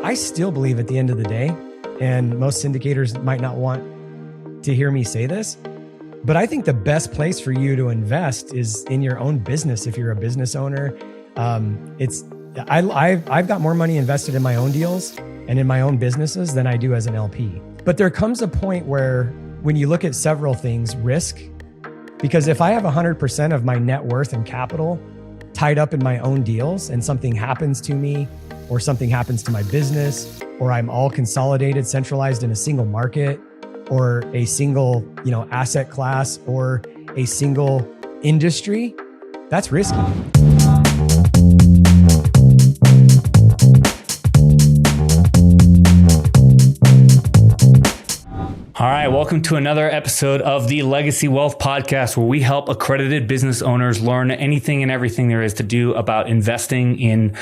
I still believe at the end of the day, and most syndicators might not want to hear me say this, but I think the best place for you to invest is in your own business. If you're a business owner, I've got more money invested in my own deals and in my own businesses than I do as an LP. But there comes a point where when you look at several things, risk, because if I have 100% of my net worth and capital tied up in my own deals and something happens to me or something happens to my business, or I'm all consolidated, centralized in a single market or a single, asset class or a single industry, that's risky. All right, welcome to another episode of the Legacy Wealth Podcast, where we help accredited business owners learn anything and everything there is to do about investing in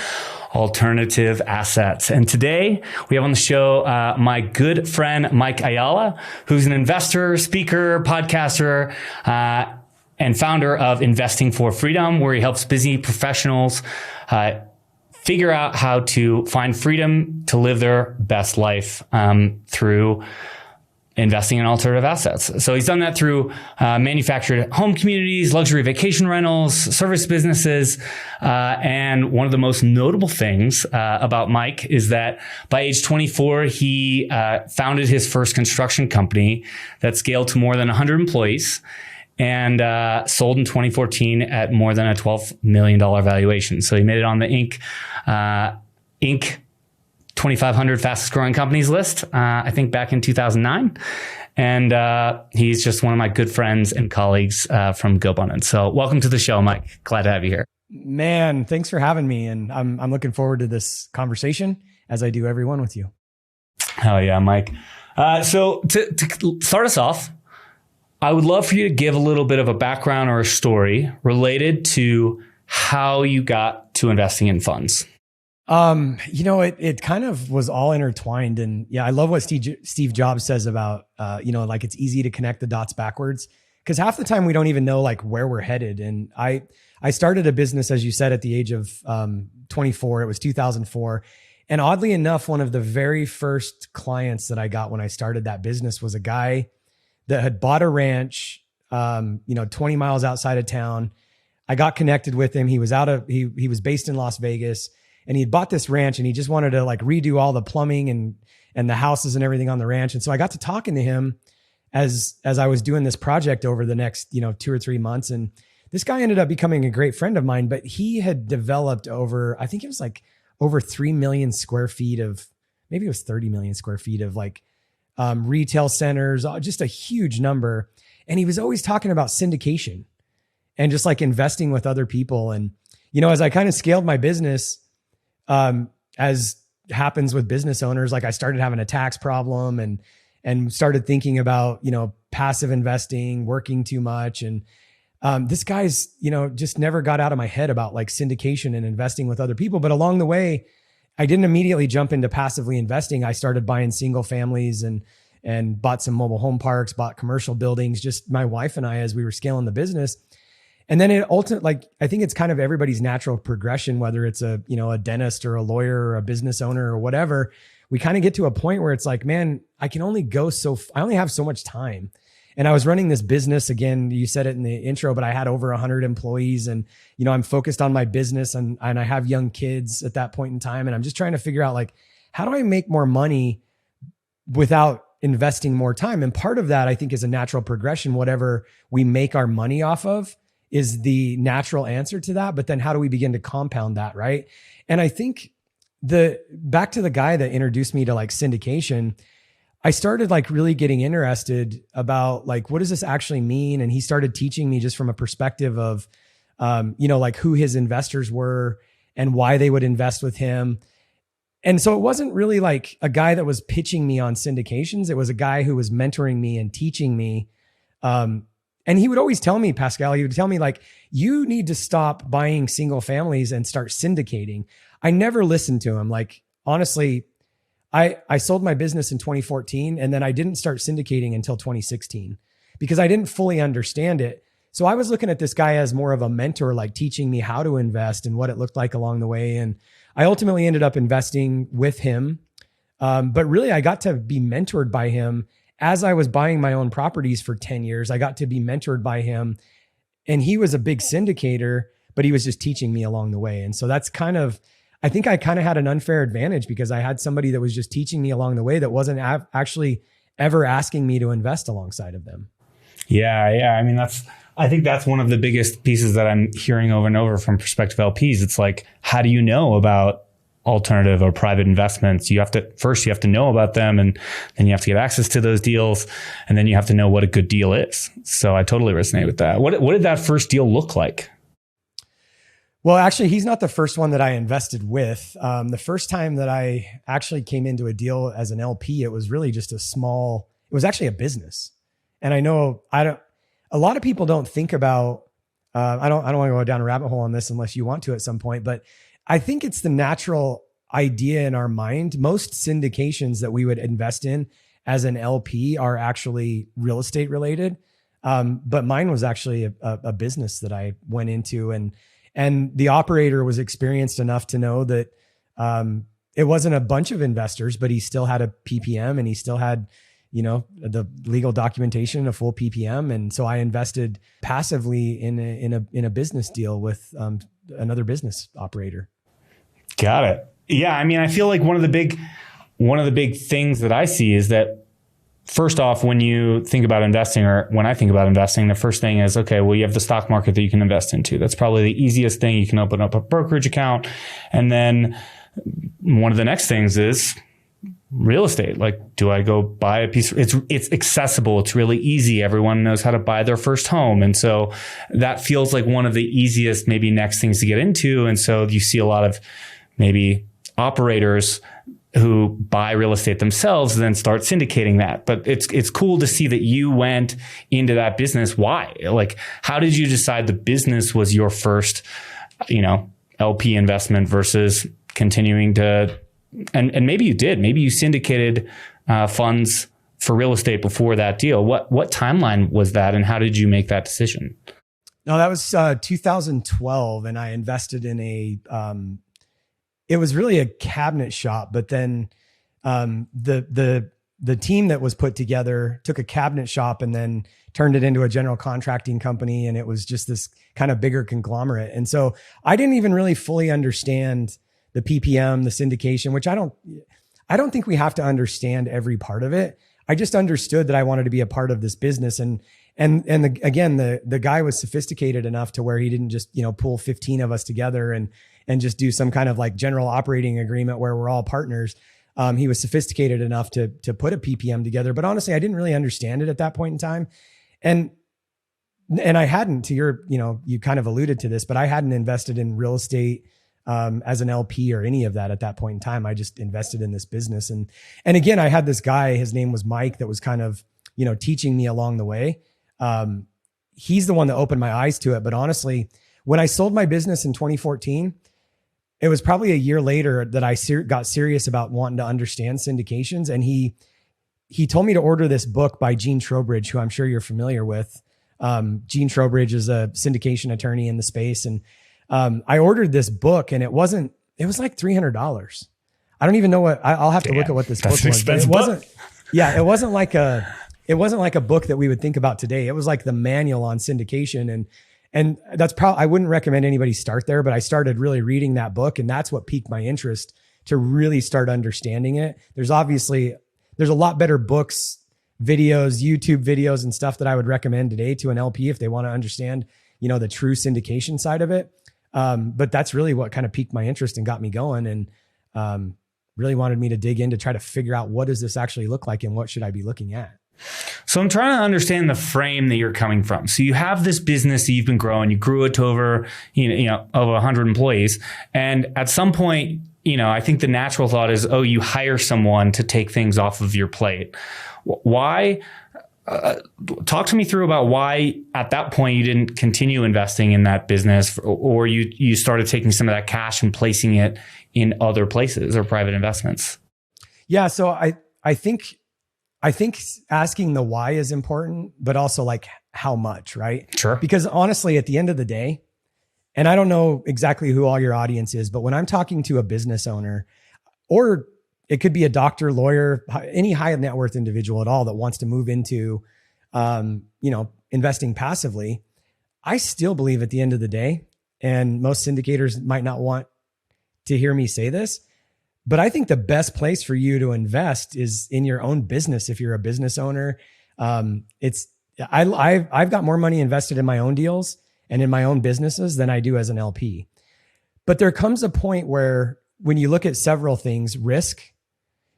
alternative assets. And today we have on the show my good friend, Mike Ayala, who's an investor, speaker, podcaster, and founder of Investing for Freedom, where he helps busy professionals figure out how to find freedom to live their best life through investing in alternative assets. So he's done that through manufactured home communities, luxury vacation rentals, service businesses. And one of the most notable things about Mike is that by age 24, he founded his first construction company that scaled to more than 100 employees and sold in 2014 at more than a $12 million valuation. So he made it on the Inc. 2,500 fastest growing companies list, I think back in 2009. And he's just one of my good friends and colleagues from GoAbundance. So welcome to the show, Mike. Glad to have you here. Man, thanks for having me. And I'm looking forward to this conversation, as I do every one with you. Hell yeah, Mike. So to start us off, I would love for you to give a little bit of a background or a story related to how you got to investing in funds. It kind of was all intertwined. And yeah, I love what Steve Jobs says about, it's easy to connect the dots backwards, because half the time we don't even know like where we're headed. And I started a business, as you said, at the age of 24. It was 2004. And oddly enough, one of the very first clients that I got when I started that business was a guy that had bought a ranch, 20 miles outside of town. I got connected with him. He was he was based in Las Vegas. And he had bought this ranch and he just wanted to like redo all the plumbing and the houses and everything on the ranch. And so I got to talking to him as I was doing this project over the next, 2 or 3 months. And this guy ended up becoming a great friend of mine, but he had developed I think it was like over 3 million square feet of, maybe it was 30 million square feet of like retail centers, just a huge number. And he was always talking about syndication and just like investing with other people. And, as I kind of scaled my business, as happens with business owners, like I started having a tax problem and started thinking about, passive investing, working too much. And, this guy's, just never got out of my head about like syndication and investing with other people. But along the way, I didn't immediately jump into passively investing. I started buying single families and bought some mobile home parks, bought commercial buildings, just my wife and I, as we were scaling the business. And then it ultimately, I think it's kind of everybody's natural progression, whether it's a dentist or a lawyer or a business owner or whatever, we kind of get to a point where it's like, man, I only have so much time. And I was running this business, again, you said it in the intro, but I had over 100 employees and, I'm focused on my business and I have young kids at that point in time. And I'm just trying to figure out like, how do I make more money without investing more time? And part of that I think is a natural progression. Whatever we make our money off of is the natural answer to that. But then how do we begin to compound that, right? And I think back to the guy that introduced me to like syndication, I started like really getting interested about like, what does this actually mean? And he started teaching me just from a perspective of, like who his investors were and why they would invest with him. And so it wasn't really like a guy that was pitching me on syndications. It was a guy who was mentoring me and teaching me, and he would always tell me, Pascal, he would tell me like, you need to stop buying single families and start syndicating. I never listened to him. Like, honestly, I sold my business in 2014 and then I didn't start syndicating until 2016 because I didn't fully understand it. So I was looking at this guy as more of a mentor, like teaching me how to invest and what it looked like along the way. And I ultimately ended up investing with him But really, I got to be mentored by him as I was buying my own properties for 10 years. I got to be mentored by him, and he was a big syndicator, but he was just teaching me along the way. And so that's I think I kind of had an unfair advantage because I had somebody that was just teaching me along the way that wasn't actually ever asking me to invest alongside of them. Yeah. I mean, I think that's one of the biggest pieces that I'm hearing over and over from prospective LPs. It's like, how do you know about alternative or private investments? You have to know about them, and then you have to get access to those deals, and then you have to know what a good deal is. So I totally resonate with that. What did that first deal look like? Well, actually, he's not the first one that I invested with. The first time that I actually came into a deal as an LP, it was really just it was actually a business. And I know a lot of people don't think about, I don't want to go down a rabbit hole on this unless you want to at some point, but I think it's the natural idea in our mind. Most syndications that we would invest in as an LP are actually real estate related. But mine was actually a business that I went into, and the operator was experienced enough to know that it wasn't a bunch of investors, but he still had a PPM, and he still had, the legal documentation, a full PPM. And so I invested passively in a business deal with another business operator. Got it. Yeah. I mean, I feel like one of the big things that I see is that, first off, when you think about investing, or when I think about investing, the first thing is, okay, well, you have the stock market that you can invest into. That's probably the easiest thing. You can open up a brokerage account. And then one of the next things is real estate. Like, do I go buy a piece? It's accessible. It's really easy. Everyone knows how to buy their first home. And so that feels like one of the easiest, maybe next things to get into. And so you see a lot of maybe operators who buy real estate themselves and then start syndicating that. But it's cool to see that you went into that business. Why? Like, how did you decide the business was your first, LP investment versus continuing to, and maybe you did, maybe you syndicated funds for real estate before that deal. What timeline was that, and how did you make that decision? No, that was 2012, and I invested in it was really a cabinet shop, but then the team that was put together took a cabinet shop and then turned it into a general contracting company, and it was just this kind of bigger conglomerate. And so I didn't even really fully understand the PPM, the syndication, which I don't think we have to understand every part of it. I just understood that I wanted to be a part of this business, and the guy was sophisticated enough to where he didn't just pull 15 of us together and just do some kind of like general operating agreement where we're all partners. He was sophisticated enough to put a PPM together, but honestly, I didn't really understand it at that point in time. And I hadn't, to your, you kind of alluded to this, but I hadn't invested in real estate as an LP or any of that at that point in time. I just invested in this business. And again, I had this guy, his name was Mike, that was kind of, teaching me along the way. He's the one that opened my eyes to it. But honestly, when I sold my business in 2014, it was probably a year later that I got serious about wanting to understand syndications. And he told me to order this book by Gene Trowbridge, who I'm sure you're familiar with. Gene Trowbridge is a syndication attorney in the space. And I ordered this book, and it was like $300. I don't even know I'll have to look at what this book was. Expensive book. It wasn't like a book that we would think about today. It was like the manual on syndication. And that's probably, I wouldn't recommend anybody start there, but I started really reading that book, and that's what piqued my interest to really start understanding it. There's a lot better books, videos, YouTube videos and stuff that I would recommend today to an LP if they want to understand, the true syndication side of it. But that's really what kind of piqued my interest and got me going, and really wanted me to dig in to try to figure out, what does this actually look like and what should I be looking at? So I'm trying to understand the frame that you're coming from. So you have this business that you've been growing, you grew it to over 100 employees. And at some point, I think the natural thought is, you hire someone to take things off of your plate. Why? Talk to me through about why at that point you didn't continue investing in that business, or you started taking some of that cash and placing it in other places or private investments. Yeah. So I think asking the why is important, but also like how much, right? Sure. Because honestly, at the end of the day, and I don't know exactly who all your audience is, but when I'm talking to a business owner, or it could be a doctor, lawyer, any high net worth individual at all that wants to move into, investing passively. I still believe at the end of the day, and most syndicators might not want to hear me say this, but I think the best place for you to invest is in your own business. If you're a business owner, I've got more money invested in my own deals and in my own businesses than I do as an LP. But there comes a point where when you look at several things, risk,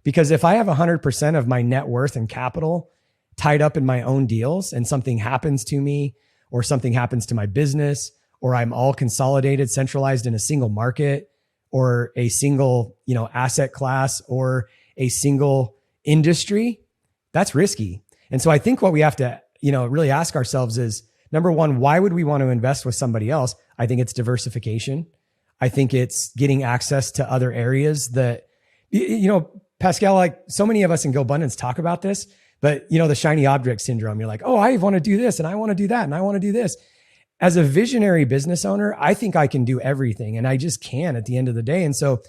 because if I have 100% of my net worth and capital tied up in my own deals and something happens to me or something happens to my business, or I'm all consolidated, centralized in a single market or a single, asset class or a single industry, that's risky. And so I think what we have to, really ask ourselves is, number one, why would we want to invest with somebody else? I think it's diversification. I think it's getting access to other areas that, Pascal, like so many of us in Go Abundance talk about this, but the shiny object syndrome, you're like, oh, I want to do this and I want to do that and I want to do this. As a visionary business owner, I think I can do everything, and I just can at the end of the day. And so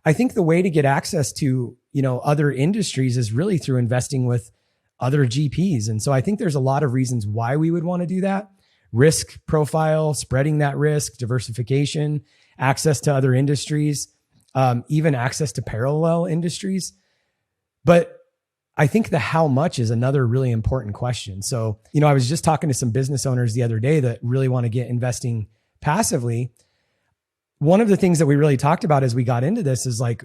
I think the way to get access to, other industries is really through investing with other GPs. And so I think there's a lot of reasons why we would want to do that. Risk profile, spreading that risk, diversification, access to other industries, even access to parallel industries. But I think the how much is another really important question. So, I was just talking to some business owners the other day that really want to get investing passively. One of the things that we really talked about as we got into this is like,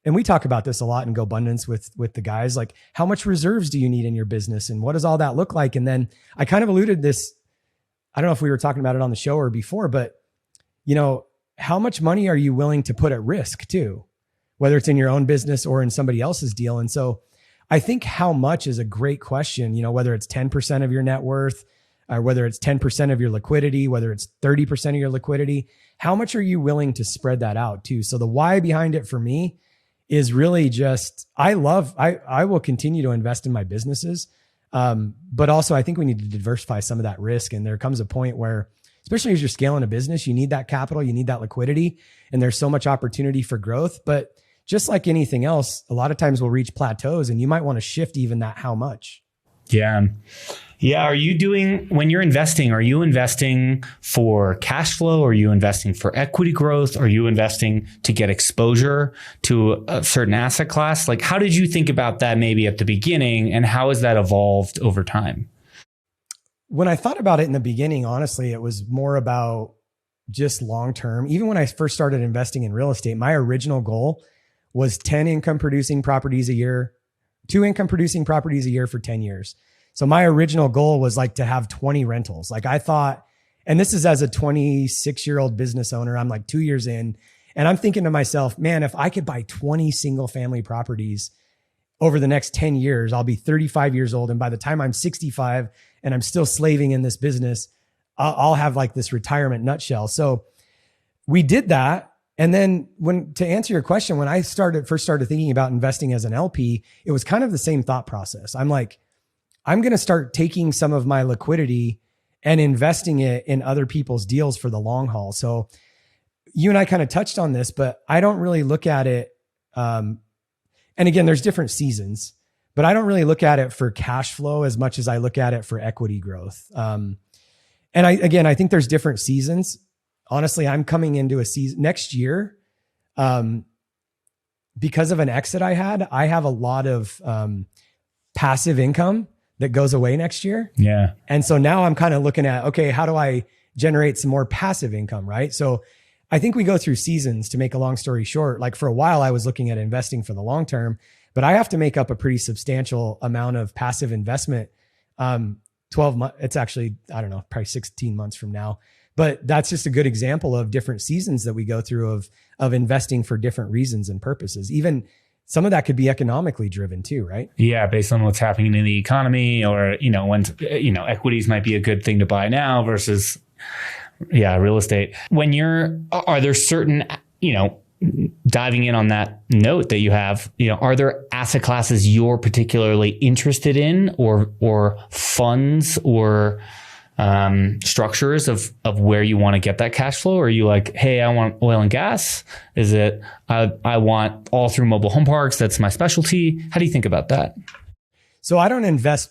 and we talk about this a lot in Go Abundance with the guys, like how much reserves do you need in your business and what does all that look like? And then I kind of alluded this, I don't know if we were talking about it on the show or before, but how much money are you willing to put at risk too, whether it's in your own business or in somebody else's deal? And so I think how much is a great question, whether it's 10% of your net worth or whether it's 10% of your liquidity, whether it's 30% of your liquidity, how much are you willing to spread that out too? So the why behind it for me is really just, I will continue to invest in my businesses. But also I think we need to diversify some of that risk. And there comes a point where, especially as you're scaling a business, you need that capital, you need that liquidity, and there's so much opportunity for growth. But just like anything else, a lot of times we'll reach plateaus and you might want to shift even that how much. Yeah. Yeah. When you're investing, are you investing for cash flow? Are you investing for equity growth? Are you investing to get exposure to a certain asset class? Like, how did you think about that maybe at the beginning, and how has that evolved over time? When I thought about it in the beginning, honestly, it was more about just long-term. Even when I first started investing in real estate, my original goal was 10 income producing properties a year, 2 income producing properties a year for 10 years. So my original goal was like to have 20 rentals. Like I thought, and this is as a 26-year-old business owner, I'm like 2 years in, and I'm thinking to myself, man, if I could buy 20 single family properties over the next 10 years, I'll be 35 years old. And by the time I'm 65 and I'm still slaving in this business, I'll have like this retirement nutshell. So we did that. And then to answer your question, when I first started thinking about investing as an LP, it was kind of the same thought process. I'm like, I'm going to start taking some of my liquidity and investing it in other people's deals for the long haul. So you and I kind of touched on this, but I don't really look at it. And again, there's different seasons, but I don't really look at it for cash flow as much as I look at it for equity growth. And I think there's different seasons. Honestly, I'm coming into a season next year. Because of an exit I have a lot of passive income that goes away next year. Yeah. And so now I'm kind of looking at, okay, how do I generate some more passive income, right? So I think we go through seasons. To make a long story short. Like for a while I was looking at investing for the long term, but I have to make up a pretty substantial amount of passive investment. 12 months, it's actually, I don't know, probably 16 months from now. But that's just a good example of different seasons that we go through of investing for different reasons and purposes. Even some of that could be economically driven too, right? Yeah, based on what's happening in the economy, or when equities might be a good thing to buy now versus real estate. Are there certain diving in on that note that you have, are there asset classes you're particularly interested in, or funds, or structures of where you want to get that cash flow? Or are you like, hey, I want oil and gas? Is it, I want all through mobile home parks, that's my specialty? How do you think about that? So I don't invest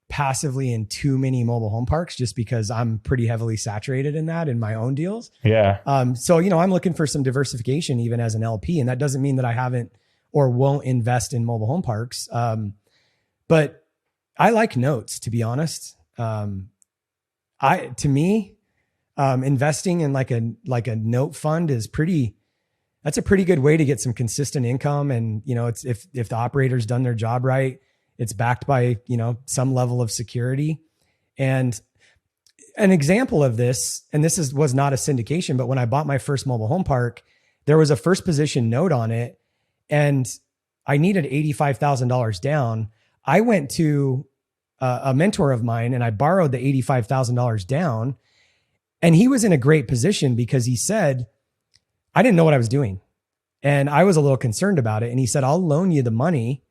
passively in too many mobile home parks just because I'm pretty heavily saturated in that in my own deals. Yeah. So, I'm looking for some diversification even as an LP. And that doesn't mean that I haven't or won't invest in mobile home parks. But I like notes, to be honest. Investing in like a note fund is that's a pretty good way to get some consistent income. And, it's, if the operator's done their job right, it's backed by, some level of security. And an example of this, and this was not a syndication, but when I bought my first mobile home park, there was a first position note on it and I needed $85,000 down. I went to a mentor of mine and I borrowed the $85,000 down, and he was in a great position because he said, I didn't know what I was doing. And I was a little concerned about it. And he said, I'll loan you the money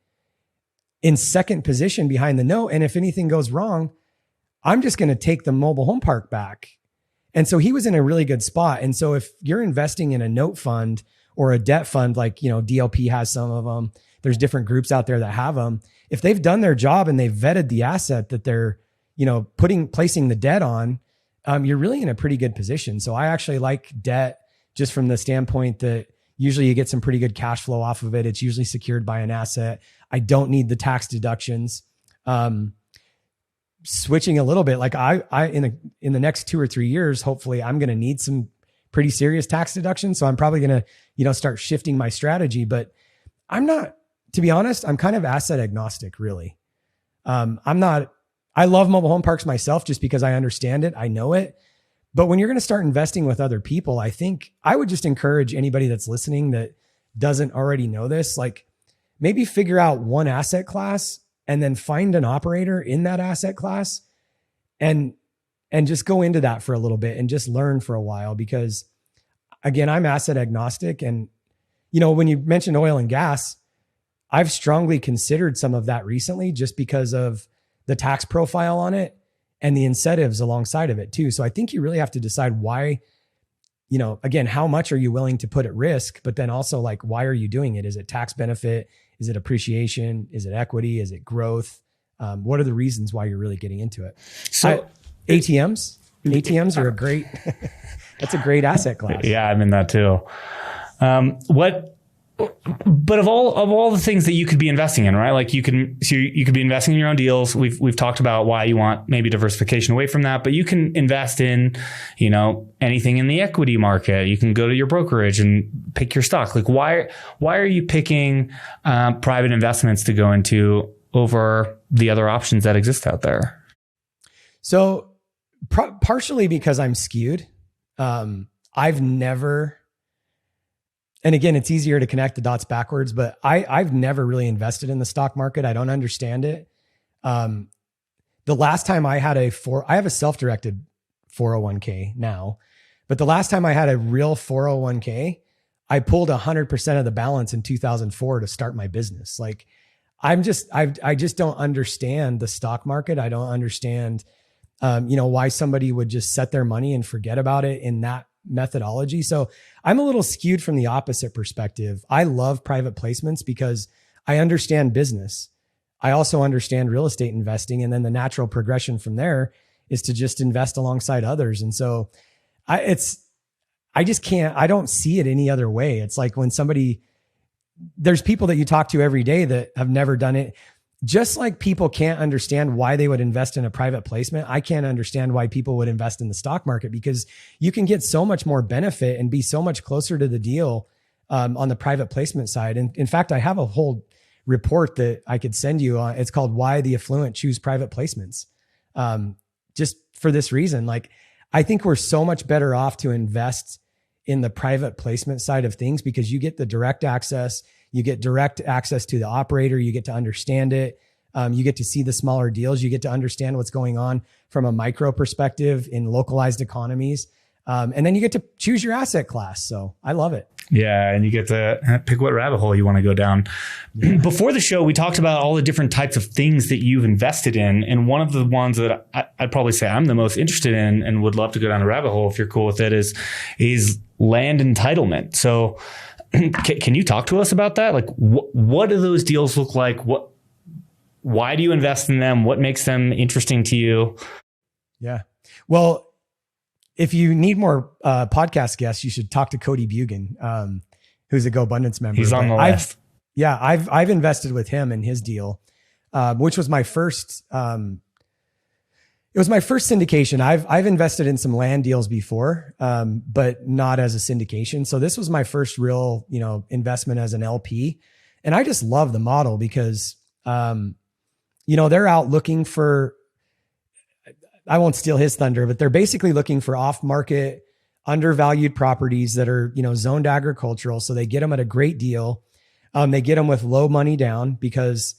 in second position behind the note. And if anything goes wrong, I'm just going to take the mobile home park back. And so he was in a really good spot. And so if you're investing in a note fund or a debt fund, like, DLP has some of them, there's different groups out there that have them. If they've done their job and they've vetted the asset that they're, placing the debt on, you're really in a pretty good position. So I actually like debt just from the standpoint that usually you get some pretty good cash flow off of it. It's usually secured by an asset. I don't need the tax deductions. Switching a little bit, like in the next 2 or 3 years, hopefully I'm going to need some pretty serious tax deductions. So I'm probably going to, start shifting my strategy, but I'm not, to be honest, I'm kind of asset agnostic, really. I love mobile home parks myself just because I understand it. I know it. But when you're going to start investing with other people, I think I would just encourage anybody that's listening that doesn't already know this, like maybe figure out one asset class and then find an operator in that asset class and just go into that for a little bit and just learn for a while. Because again, I'm asset agnostic. And, when you mentioned oil and gas, I've strongly considered some of that recently just because of the tax profile on it and the incentives alongside of it too. So I think you really have to decide why, again, how much are you willing to put at risk, but then also like, why are you doing it? Is it tax benefit? Is it appreciation? Is it equity? Is it growth? What are the reasons why you're really getting into it? So ATMs are that's a great asset class. Yeah, I'm in that too. But of all the things that you could be investing in, right? Like you could be investing in your own deals. We've talked about why you want maybe diversification away from that, but you can invest in, anything in the equity market. You can go to your brokerage and pick your stock. Like why are you picking private investments to go into over the other options that exist out there? So partially because I'm skewed. I've never, and again, it's easier to connect the dots backwards, but I've never really invested in the stock market. I don't understand it. The last time I had I have a self-directed 401k now, but the last time I had a real 401k, I pulled 100% of the balance in 2004 to start my business. Like I just don't understand the stock market. I don't understand, why somebody would just set their money and forget about it in that methodology. So I'm a little skewed from the opposite perspective. I love private placements because I understand business. I also understand real estate investing. And then the natural progression from there is to just invest alongside others. And so I don't see it any other way. It's like when there's people that you talk to every day that have never done it. Just like people can't understand why they would invest in a private placement, I can't understand why people would invest in the stock market, because you can get so much more benefit and be so much closer to the deal on the private placement side. And in fact, I have a whole report that I could send you on. It's called Why the Affluent Choose Private Placements. Just for this reason, like I think we're so much better off to invest in the private placement side of things because you get the direct access. You get direct access to the operator. You get to understand it. You get to see the smaller deals. You get to understand what's going on from a micro perspective in localized economies. And then you get to choose your asset class. So I love it. Yeah, and you get to pick what rabbit hole you want to go down. Yeah. Before the show, we talked about all the different types of things that you've invested in. And one of the ones that I'd probably say I'm the most interested in and would love to go down the rabbit hole if you're cool with it is land entitlement. So can you talk to us about that? Like, what do those deals look like? Why do you invest in them? What makes them interesting to you? Yeah. Well, if you need more podcast guests, you should talk to Cody Bugan, who's a GoAbundance member. He's on the list. I've invested with him in his deal, which was my first. It was my first syndication. I've invested in some land deals before, but not as a syndication. So this was my first real, investment as an LP, and I just love the model because, they're out looking for. I won't steal his thunder, but they're basically looking for off-market, undervalued properties that are, zoned agricultural. So they get them at a great deal. They get them with low money down because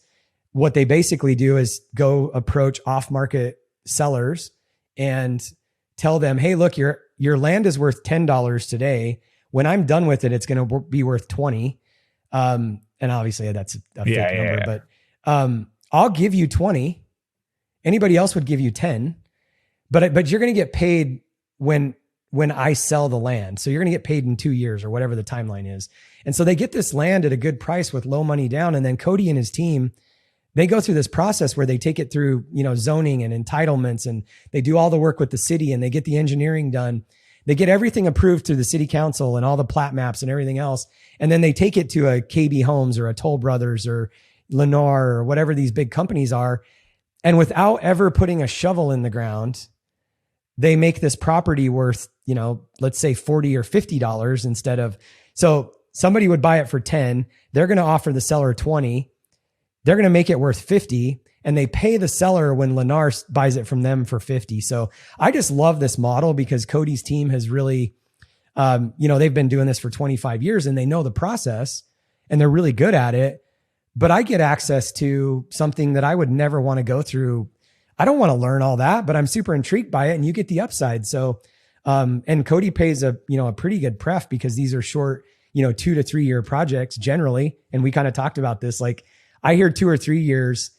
what they basically do is go approach off-market sellers and tell them, hey, look, your land is worth $10 today. When I'm done with it, it's going to be worth 20. And obviously that's a fake number, but I'll give you 20. Anybody else would give you 10. But you're going to get paid when I sell the land. So you're going to get paid in 2 years or whatever the timeline is. And so they get this land at a good price with low money down. And then Cody and his team, they go through this process where they take it through, zoning and entitlements, and they do all the work with the city and they get the engineering done. They get everything approved through the city council and all the plat maps and everything else. And then they take it to a KB Homes or a Toll Brothers or Lennar or whatever these big companies are. And without ever putting a shovel in the ground, they make this property worth, let's say $40 or $50 instead of, so somebody would buy it for 10. They're going to offer the seller 20. They're going to make it worth 50, and they pay the seller when Lennar buys it from them for 50. So I just love this model because Cody's team has really, they've been doing this for 25 years and they know the process and they're really good at it. But I get access to something that I would never want to go through. I don't want to learn all that, but I'm super intrigued by it, and you get the upside. So, and Cody pays a pretty good pref because these are short, 2 to 3 year projects generally. And we kind of talked about this. Like I hear 2 or 3 years,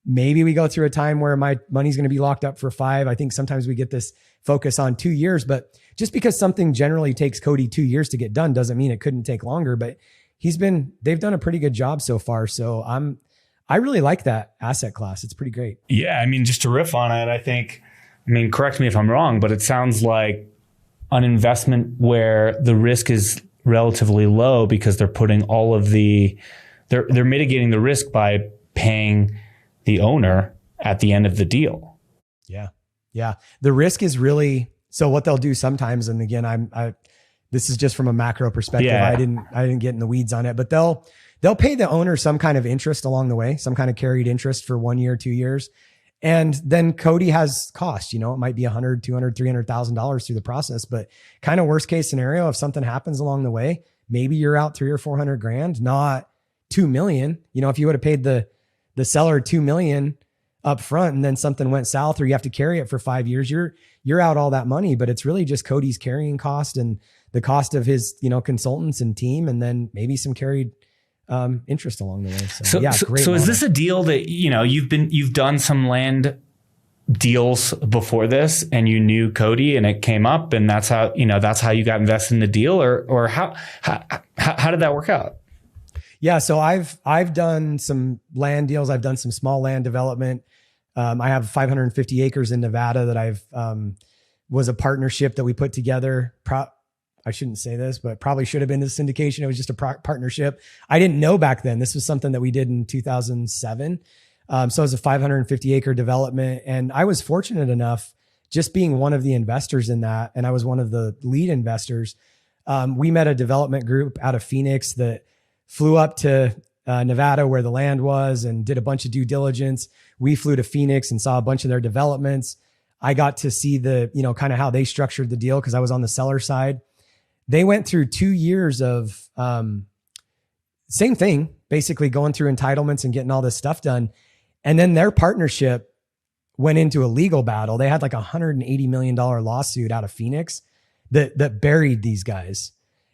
maybe we go through a time where my money's going to be locked up for 5. I think sometimes we get this focus on 2 years, but just because something generally takes Cody 2 years to get done doesn't mean it couldn't take longer, but they've done a pretty good job so far. So I really like that asset class. It's pretty great. Yeah. I mean, just to riff on it, correct me if I'm wrong, but it sounds like an investment where the risk is relatively low because they're putting all of they're mitigating the risk by paying the owner at the end of the deal. Yeah. Yeah. The risk is really, so what they'll do sometimes, and again, this is just from a macro perspective. Yeah. I didn't get in the weeds on it, but they'll pay the owner some kind of interest along the way, some kind of carried interest for 1 year, 2 years. And then Cody has cost, it might be $100,000, $200,000, $300,000 through the process, but kind of worst case scenario, if something happens along the way, maybe you're out $300,000 or $400,000, not $2 million. If you would have paid the seller $2 million up front and then something went south or you have to carry it for 5 years, you're out all that money, but it's really just Cody's carrying cost and the cost of his, consultants and team, and then maybe some carried interest along the way. So is this a deal that, you've done some land deals before this and you knew Cody and it came up and that's how you got invested in the deal, or how did that work out? Yeah. So I've done some land deals. I've done some small land development. I have 550 acres in Nevada that was a partnership that we put together. I shouldn't say this, but probably should have been this syndication. It was just a partnership. I didn't know back then. This was something that we did in 2007. So it was a 550 acre development. And I was fortunate enough, just being one of the investors in that, and I was one of the lead investors. We met a development group out of Phoenix that flew up to Nevada where the land was and did a bunch of due diligence. We flew to Phoenix and saw a bunch of their developments. I got to see kind of how they structured the deal because I was on the seller side. They went through 2 years of same thing, basically going through entitlements and getting all this stuff done. And then their partnership went into a legal battle. They had like $180 million lawsuit out of Phoenix that buried these guys.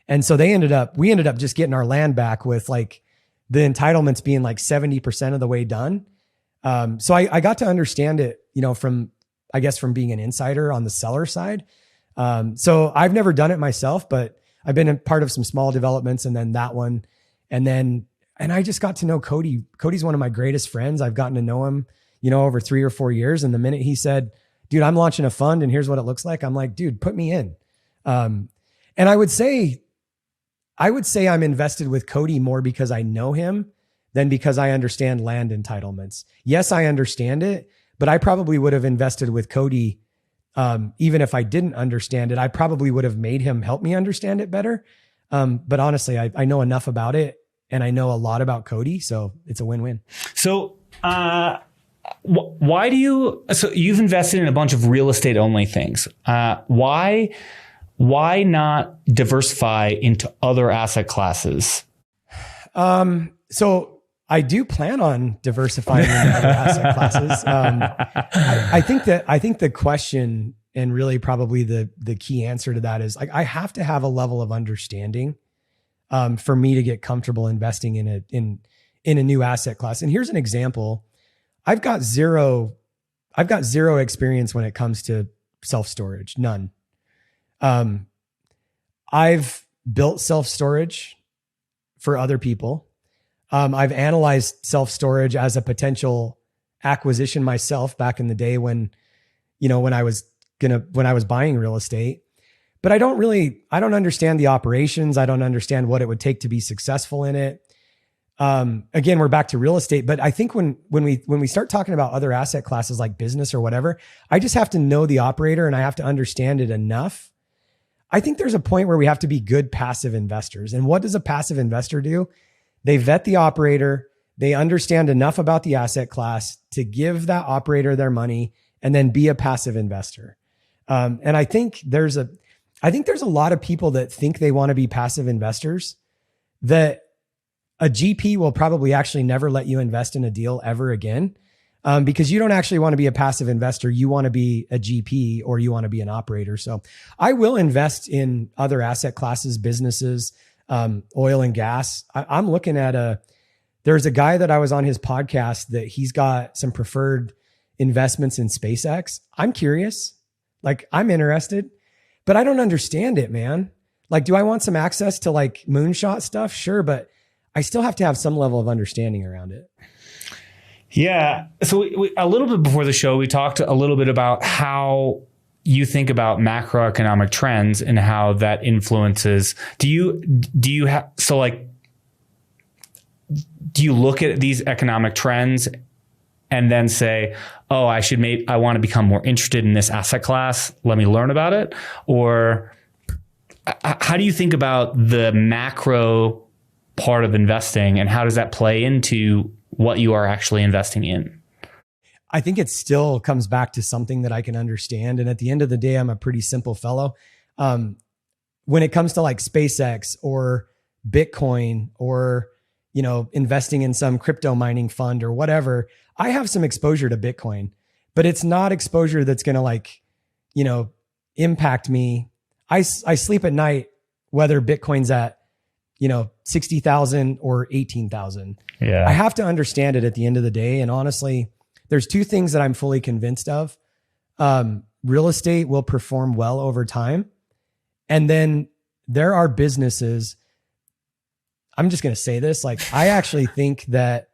And so we ended up just getting our land back with like the entitlements being like 70% of the way done. So I got to understand it, from being an insider on the seller side. So I've never done it myself, but I've been a part of some small developments and then that one. And I just got to know Cody. Cody's one of my greatest friends. I've gotten to know him, over 3 or 4 years. And the minute he said, dude, I'm launching a fund and here's what it looks like, I'm like, dude, put me in. And I would say I'm invested with Cody more because I know him than because I understand land entitlements. Yes, I understand it, but I probably would have invested with Cody. Even if I didn't understand it, I probably would have made him help me understand it better. But honestly, I know enough about it and I know a lot about Cody. So it's a win-win. So, so you've invested in a bunch of real estate only things. Why not diversify into other asset classes? So I do plan on diversifying into other asset classes. I think the question and really probably the key answer to that is like, I have to have a level of understanding, for me to get comfortable investing in a new asset class. And here's an example. I've got zero experience when it comes to self-storage, none. I've built self-storage for other people. I've analyzed self-storage as a potential acquisition myself back in the day when I was buying real estate, but I don't understand the operations. I don't understand what it would take to be successful in it. Again, we're back to real estate, but I think when we start talking about other asset classes like business or whatever, I just have to know the operator and I have to understand it enough. I think there's a point where we have to be good passive investors. And what does a passive investor do? They vet the operator. They understand enough about the asset class to give that operator their money and then be a passive investor. And I think there's a lot of people that think they want to be passive investors, that a GP will probably actually never let you invest in a deal ever again. Because you don't actually want to be a passive investor. You want to be a GP or you want to be an operator. So I will invest in other asset classes, businesses, oil and gas. I'm looking at there's a guy that I was on his podcast that he's got some preferred investments in SpaceX. I'm curious, like I'm interested, but I don't understand it, man. Like, do I want some access to like moonshot stuff? Sure. But I still have to have some level of understanding around it. Yeah. So we, a little bit before the show, we talked a little bit about how you think about macroeconomic trends and how that influences. Do you look at these economic trends and then say, oh, I want to become more interested in this asset class. Let me learn about it. Or how do you think about the macro part of investing and how does that play into what you are actually investing in? I think it still comes back to something that I can understand. And at the end of the day, I'm a pretty simple fellow. When it comes to like SpaceX or Bitcoin or, investing in some crypto mining fund or whatever, I have some exposure to Bitcoin, but it's not exposure that's going to impact me. I sleep at night, whether Bitcoin's at, 60,000 or 18,000. Yeah. I have to understand it at the end of the day. And honestly, there's two things that I'm fully convinced of. Real estate will perform well over time. And then there are businesses, I'm just going to say this, like I actually think that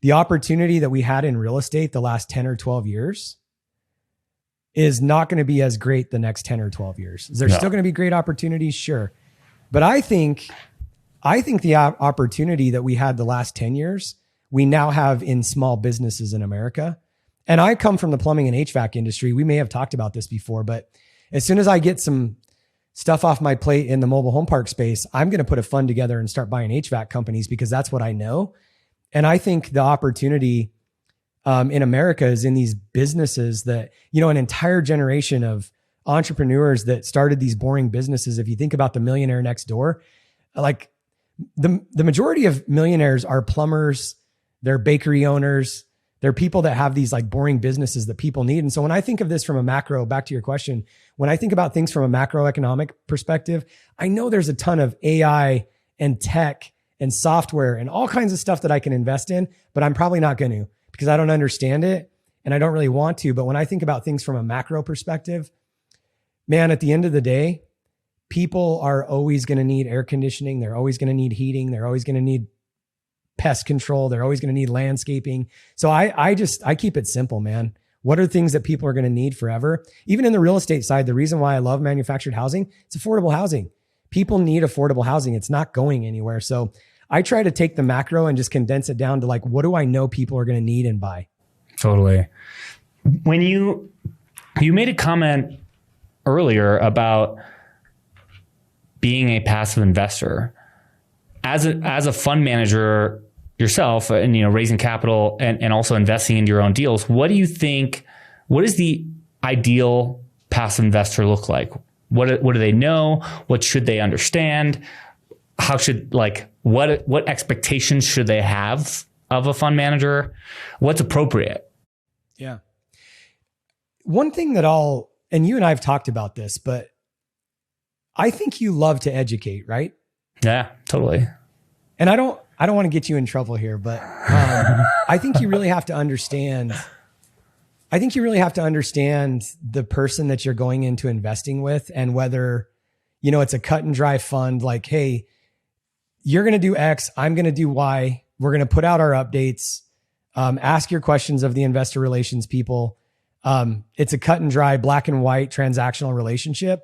the opportunity that we had in real estate the last 10 or 12 years is not going to be as great the next 10 or 12 years. Is there still going to be great opportunities? Sure. But I think the opportunity that we had the last 10 years, we now have in small businesses in America. And I come from the plumbing and HVAC industry. We may have talked about this before, but as soon as I get some stuff off my plate in the mobile home park space, I'm going to put a fund together and start buying HVAC companies because that's what I know. And I think the opportunity in America is in these businesses that, an entire generation of entrepreneurs that started these boring businesses. If you think about the millionaire next door, like the majority of millionaires are plumbers, they're bakery owners, They're people that have these like boring businesses that people need. And so when I think of this from a macro, back to your question, when I think about things from a macroeconomic perspective, I know there's a ton of AI and tech and software and all kinds of stuff that I can invest in, but I'm probably not going to because I don't understand it and I don't really want to. But when I think about things from a macro perspective, man, at the end of the day, people are always going to need air conditioning. They're always going to need heating. They're always going to need pest control. They're always going to need landscaping. So I keep it simple, man. What are things that people are going to need forever? Even in the real estate side, the reason why I love manufactured housing, it's affordable housing. People need affordable housing. It's not going anywhere. So I try to take the macro and just condense it down to like, what do I know people are going to need and buy? Totally. When you made a comment earlier about being a passive investor, as a fund manager yourself, and raising capital and also investing into your own deals, what do you think? What does the ideal passive investor look like? What do they know? What should they understand? How should what expectations should they have of a fund manager? What's appropriate? Yeah. One thing that and you and I have talked about this, but I think you love to educate, right? Yeah, totally. And I don't want to get you in trouble here, but I think you really have to understand. I think you really have to understand the person that you're going into investing with, and whether, it's a cut and dry fund. Like, hey, you're going to do X, I'm going to do Y. We're going to put out our updates. Ask your questions of the investor relations people. It's a cut and dry, black and white transactional relationship.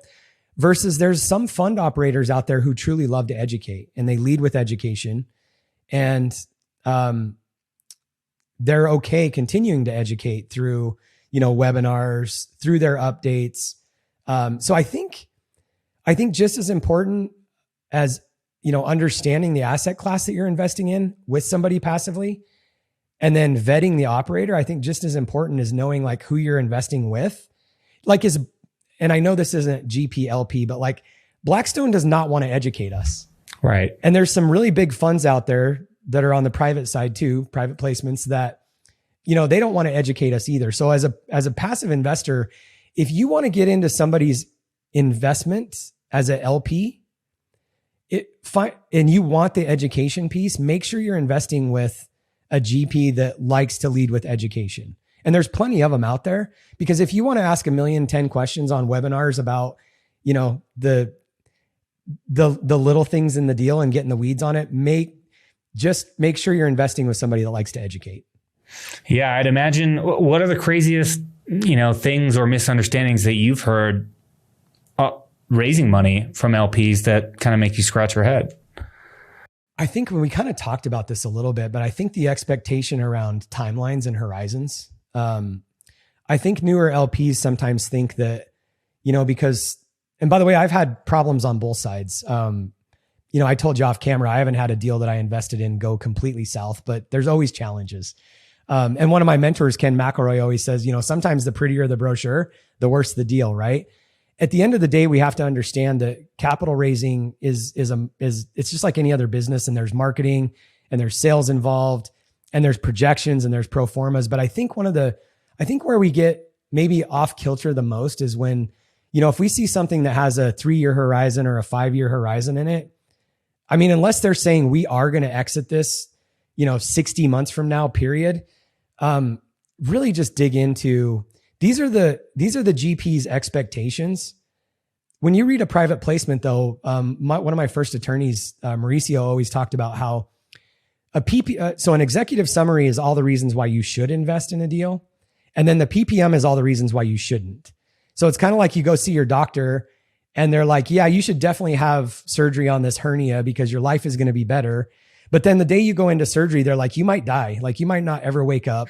Versus there's some fund operators out there who truly love to educate, and they lead with education, and they're okay continuing to educate through, webinars, through their updates. So I think just as important as, understanding the asset class that you're investing in with somebody passively, and then vetting the operator, I think just as important is knowing like who you're investing with. And I know this isn't GPLP, but like Blackstone does not want to educate us. Right. And there's some really big funds out there that are on the private side too, private placements that, they don't want to educate us either. So as a passive investor, if you want to get into somebody's investment as an LP, and you want the education piece, make sure you're investing with a GP that likes to lead with education. And there's plenty of them out there, because if you want to ask 1,010 questions on webinars about, the little things in the deal and getting the weeds on it, make sure you're investing with somebody that likes to educate. Yeah. I'd imagine, what are the craziest, things or misunderstandings that you've heard raising money from LPs that kind of make you scratch your head? I think when we kind of talked about this a little bit, but I think the expectation around timelines and horizons, I think newer LPs sometimes think that, because, and by the way, I've had problems on both sides. I told you off camera, I haven't had a deal that I invested in go completely south, but there's always challenges. And one of my mentors, Ken McElroy, always says, sometimes the prettier the brochure, the worse the deal, right? At the end of the day, we have to understand that capital raising is it's just like any other business, and there's marketing and there's sales involved and there's projections and there's pro formas. But I think where we get maybe off kilter the most is when, if we see something that has a 3-year horizon or a 5-year horizon in it, I mean, unless they're saying we are going to exit this, 60 months from now, period, really just dig into, these are the GP's expectations. When you read a private placement though, one of my first attorneys, Mauricio, always talked about how so an executive summary is all the reasons why you should invest in a deal. And then the PPM is all the reasons why you shouldn't. So it's kind of like you go see your doctor and they're like, yeah, you should definitely have surgery on this hernia because your life is going to be better. But then the day you go into surgery, they're like, you might die. Like you might not ever wake up.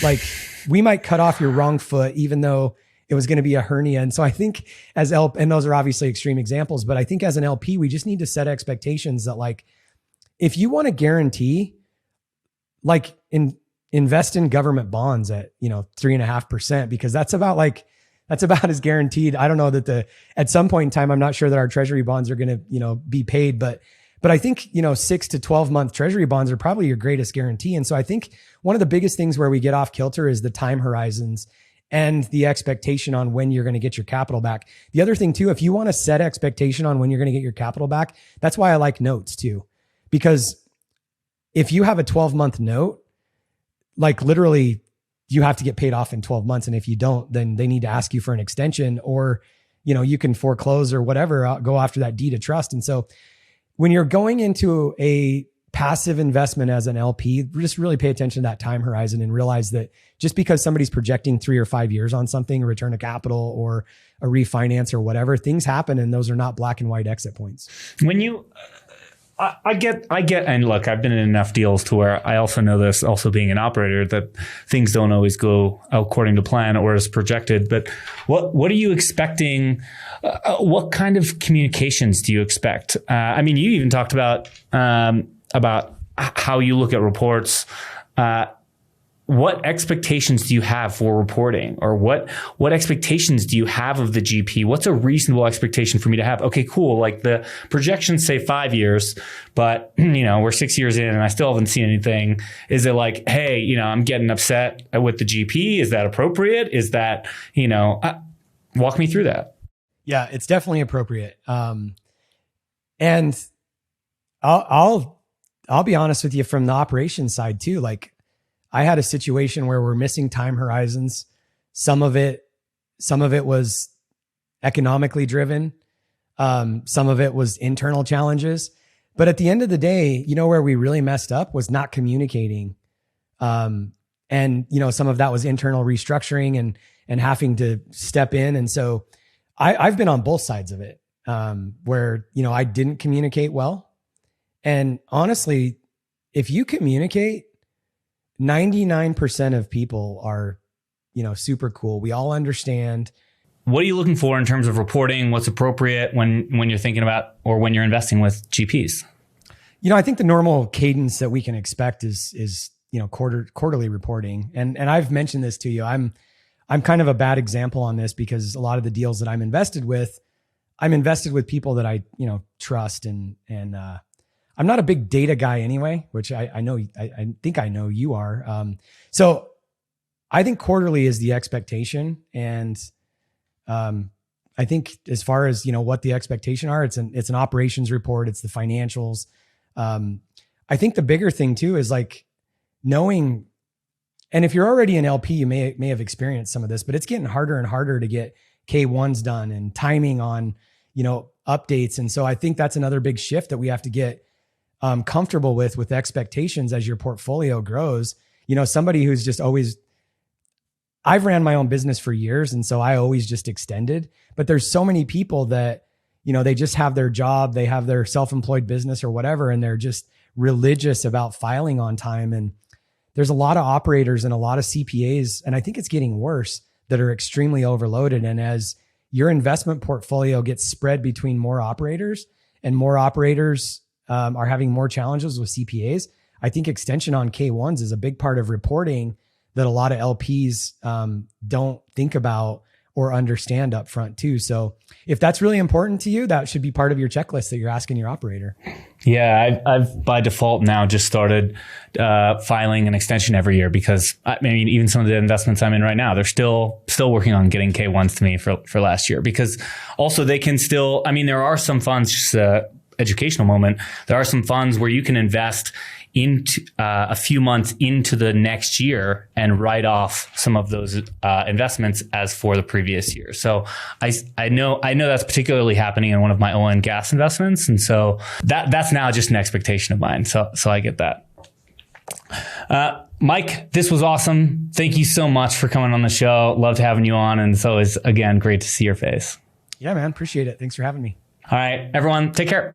Like we might cut off your wrong foot, even though it was going to be a hernia. And so I think and those are obviously extreme examples, but I think as an LP, we just need to set expectations that like, if you want to guarantee, like invest in government bonds at, 3.5%, because that's about as guaranteed. I don't know that at some point in time, I'm not sure that our treasury bonds are going to, be paid, but But I think, 6 to 12 month treasury bonds are probably your greatest guarantee. And so I think one of the biggest things where we get off kilter is the time horizons and the expectation on when you're going to get your capital back. The other thing too, if you want to set expectation on when you're going to get your capital back, that's why I like notes too. Because if you have a 12-month note, like literally you have to get paid off in 12 months. And if you don't, then they need to ask you for an extension, or, you can foreclose or whatever, go after that deed of trust. And so when you're going into a passive investment as an LP, just really pay attention to that time horizon and realize that just because somebody's projecting 3 or 5 years on something, a return of capital or a refinance or whatever, things happen, and those are not black and white exit points. When you, I get, and look, I've been in enough deals to where I also know this, also being an operator, that things don't always go according to plan or as projected. But what are you expecting? What kind of communications do you expect? I mean, you even talked about how you look at reports. What expectations do you have for reporting, or what expectations do you have of the GP? What's a reasonable expectation for me to have? Okay, cool. Like the projections say 5 years, but we're 6 years in and I still haven't seen anything. Is it like, hey, I'm getting upset with the GP? Is that appropriate? Is that, walk me through that. Yeah, it's definitely appropriate. And I'll be honest with you from the operations side too. Like, I had a situation where we're missing time horizons. Some of it was economically driven. Some of it was internal challenges. But at the end of the day, where we really messed up was not communicating. And some of that was internal restructuring and having to step in. And so I've been on both sides of it, where, I didn't communicate well. And honestly, if you communicate, 99% of people are, super cool. We all understand. What are you looking for in terms of reporting? What's appropriate when you're thinking about, or when you're investing with GPs? I think the normal cadence that we can expect is quarterly reporting. And I've mentioned this to you. I'm kind of a bad example on this because a lot of the deals that I'm invested with people that I, trust and I'm not a big data guy anyway, which I know, I think I know you are. So I think quarterly is the expectation. And I think as far as, what the expectation are, it's an operations report. It's the financials. I think the bigger thing too is like knowing, and if you're already an LP, you may have experienced some of this, but it's getting harder and harder to get K1s done and timing on, updates. And so I think that's another big shift that we have to get comfortable with expectations as your portfolio grows. Somebody who's just always, I've ran my own business for years. And so I always just extended, but there's so many people that, they just have their job, they have their self-employed business or whatever, and they're just religious about filing on time. And there's a lot of operators and a lot of CPAs, and I think it's getting worse, that are extremely overloaded. And as your investment portfolio gets spread between more operators and more operators are having more challenges with CPAs, I think extension on K1s is a big part of reporting that a lot of LPs don't think about or understand up front too. So if that's really important to you, that should be part of your checklist that you're asking your operator. Yeah, I've by default now just started filing an extension every year because even some of the investments I'm in right now, they're still working on getting K1s to me for last year, because also they can still, there are some funds, just educational moment. There are some funds where you can invest into a few months into the next year and write off some of those investments as for the previous year. So I know that's particularly happening in one of my oil and gas investments, and so that's now just an expectation of mine. So I get that. Mike, this was awesome. Thank you so much for coming on the show. Loved having you on, and it's always, again, great to see your face. Yeah, man, appreciate it. Thanks for having me. All right, everyone, take care.